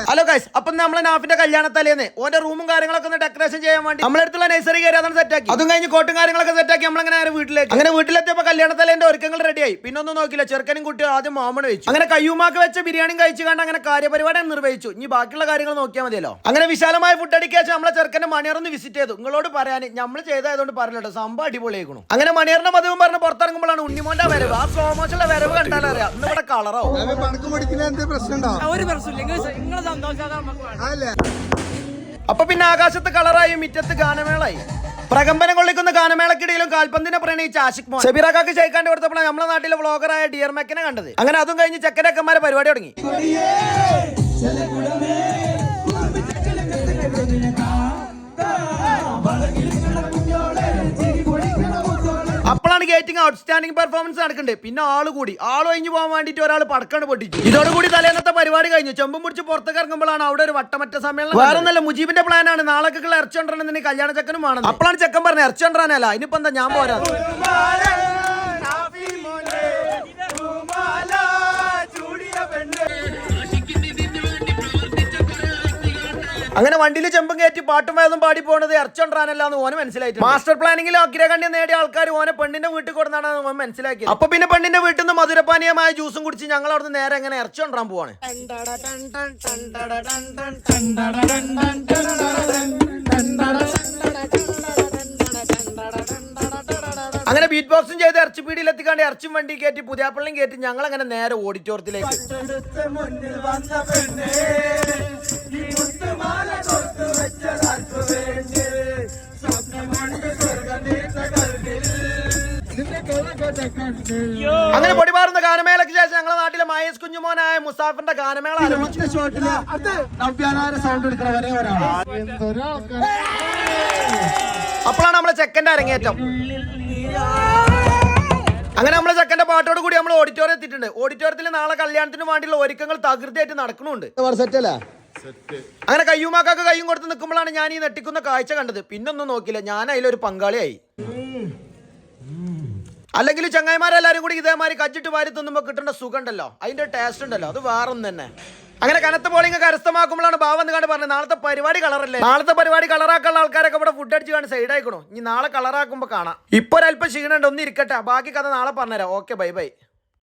Hello guys, അപ്പൊ നമ്മളെ നാഫിന്റെ കല്യാണത്തലേന്ന് ഓന്റെ റൂമും കാര്യങ്ങളൊക്കെ ഒന്ന് ഡെക്കറേഷൻ ചെയ്യാൻ വേണ്ടി നമ്മളെ അടുത്തുള്ള നഴ്സറി കയറി അതാണ് സെറ്റാക്കി. അതും കഴിഞ്ഞ് കോട്ടും കാര്യങ്ങളൊക്കെ സെറ്റാക്കി നമ്മളങ്ങനെ വീട്ടിലേക്ക്. അങ്ങനെ വീട്ടിലെത്തിയപ്പോ കല്യാണത്തലേന്റെ ഒരുക്കങ്ങൾ റെഡിയായി. പിന്നെ ഒന്നും നോക്കില്ല, ചെറുക്കനും കുട്ടി ആദ്യം മാമണ് വെച്ചു. അങ്ങനെ കയ്യൂമാക്ക് വെച്ച ബിരിയാണിയും കഴിച്ചു കണ്ട് അങ്ങനെ കാര്യപരിപാടി നിർവഹിച്ചു. ഇനി ബാക്കിയുള്ള കാര്യങ്ങൾ നോക്കിയാൽ മതിയല്ലോ. അങ്ങനെ വിശാലമായ ഫുഡ് അടിക്കാച്ച നമ്മളെ ചെറുക്കന്റെ മണിയറൊന്ന് വിസിറ്റ് ചെയ്തു. നിങ്ങളോട് പറയാൻ നമ്മൾ ചെയ്തതുകൊണ്ട് പറയല്ലോ, സംഭവം അടിപൊളിയായിരുന്നു. അങ്ങനെ മണിയറിന്റെ മതവും പറഞ്ഞ് പുറത്തിറങ്ങുമ്പോഴാണ് ഉണ്ണിമോന്റെ വരവ്. ആ സ്ലോ മോഷന്റെ വരവ് കണ്ടാലറിയാം ഇന്ന് ഇവിടെ കളറോ അപ്പൊ പിന്നെ ആകാശത്ത് കളറായി, മിറ്റത്ത് ഗാനമേളായി. പ്രകമ്പനം കൊള്ളിക്കുന്ന ഗാനമേളക്കിടയിലും കാൽപന്തിനെ പ്രണയിച്ച ആഷിഖ് മോൻ സെബിറാക്കാക്ക് ഷെയ്ഖാന്റെ കൊടുത്തപ്പോൾ നമ്മുടെ നാട്ടിലെ വ്ളോഗറായ ഡിയർ മെക്കിനെ കണ്ടത്. അങ്ങനെ അതും കഴിഞ്ഞ് ചെക്കനക്കന്മാരെ പരിപാടി തുടങ്ങി. അപ്പോഴാണ് ഗേറ്റിംഗ് ഔട്ട്സ്റ്റാൻഡിംഗ് പെർഫോമൻസ് നടക്കുന്നുണ്ട്. പിന്നെ ആള് ഒഴിഞ്ഞു പോകാൻ വേണ്ടിട്ട് ഒരാൾ പടക്കാണ് പൊട്ടിച്ചു. ഇതോടുകൂടി തലേന്നത്തെ പരിപാടി കഴിഞ്ഞു. ചെമ്പും പിടിച്ച് പുറത്തേക്ക് ഇറങ്ങുമ്പോഴാണ് അവിടെ ഒരു വട്ടമറ്റ സമ്മേളനം. വേറെ നല്ല മുജീബിന്റെ പ്ലാനാണ് നാളേക്കുള്ള ഇറച്ചുകൊണ്ടിരുന്നതിന് കല്യാണ ചെക്കനും ആണ്. അപ്പോഴാണ് ചെക്കൻ പറഞ്ഞത് ഇറച്ചുകൊണ്ടിരാനല്ല, ഇനിയിപ്പോ എന്താ ഞാൻ പോരാ. അങ്ങനെ വണ്ടിയിൽ ചെമ്പും കയറ്റി പാട്ടും വേദം പാടി പോണത് ഇറച്ചോണ്ടാനല്ലാന്ന് ഓന് മനസ്സിലായിട്ട്. മാസ്റ്റർ പ്ലാനിങ്ങിൽ അഗ്രകണ്യം നേടിയ ആൾക്കാർ ഓനെ പെണ്ണിന്റെ വീട്ടിൽ കൊടുത്താണ് ഓൻ മനസ്സിലാക്കിയത്. അപ്പൊ പിന്നെ പെണ്ണിന്റെ വീട്ടിൽ നിന്ന് മധുരപാനീയമായ ജ്യൂസും കുടിച്ച് ഞങ്ങൾ അവിടുന്ന് നേരെ എങ്ങനെ ഇറച്ചോണ്ടാൻ പോവാണ്. അങ്ങനെ ബീറ്റ് ബോക്സും ചെയ്ത് ഇറച്ചിപ്പീടിയിൽ എത്തിക്കാണ്ട് ഇറച്ചും വണ്ടി കയറ്റി പുതിയാപ്പള്ളിയും കയറ്റി ഞങ്ങൾ അങ്ങനെ നേരെ ഓഡിറ്റോറിയത്തിലേക്ക്. അങ്ങനെ പൊടിപാറുന്ന ഗാനമേളയ്ക്ക് ശേഷം ഞങ്ങളുടെ നാട്ടിലെ മായസ് കുഞ്ഞുമോനായ മുസാഫിന്റെ ഗാനമേള അപ്പോഴാണ് നമ്മളെ ചെക്കന്റെ അരങ്ങേറ്റം. അങ്ങനെ നമ്മളെ ചെക്കന്റെ പാട്ടോട് കൂടി നമ്മൾ ഓഡിറ്റോറിയം എത്തിയിട്ടുണ്ട്. ഓഡിറ്റോറിയത്തിൽ നാളെ കല്യാണത്തിന് വേണ്ടിയുള്ള ഒരുക്കങ്ങൾ തകൃതിയായിട്ട് നടക്കുന്നുണ്ട്. അങ്ങനെ കയ്യുമാക്കാക്ക് കയ്യും കൊടുത്ത് നിൽക്കുമ്പോഴാണ് ഞാൻ ഈ നെട്ടിക്കുന്ന കാഴ്ച കണ്ടത്. പിന്നൊന്നും നോക്കില്ല, ഞാൻ അതിലൊരു പങ്കാളിയായി. അല്ലെങ്കിൽ ചങ്ങായിമാരെല്ലാരും കൂടി ഇതേമാതിരി കച്ചിട്ട് വാരി തിന്നുമ്പോൾ കിട്ടേണ്ട സുഖം ഉണ്ടല്ലോ, അതിന്റെ ടേസ്റ്റ് ഉണ്ടല്ലോ, അത് വേറൊന്നും തന്നെ. അങ്ങനെ കനത്ത പോളിംഗ് കരസ്ഥമാക്കുമ്പോഴാണ് ഭാവം എന്ന് കണ്ട് പറഞ്ഞത് നാളത്തെ പരിപാടി കളറല്ലേ. നാളത്തെ പരിപാടി കളറാക്കാനുള്ള ആൾക്കാരൊക്കെ ഇവിടെ ഫുഡ് അടിച്ച് കാണി സൈഡ് ആയിക്കണോ. ഇനി നാളെ കളറാക്കുമ്പോൾ കാണാം. ഇപ്പൊ ഒരല്പം ക്ഷീണുണ്ട്, ഒന്ന് ഇരിക്കട്ടെ, ബാക്കി കഥ നാളെ പറഞ്ഞുതരാം. Okay, bye bye.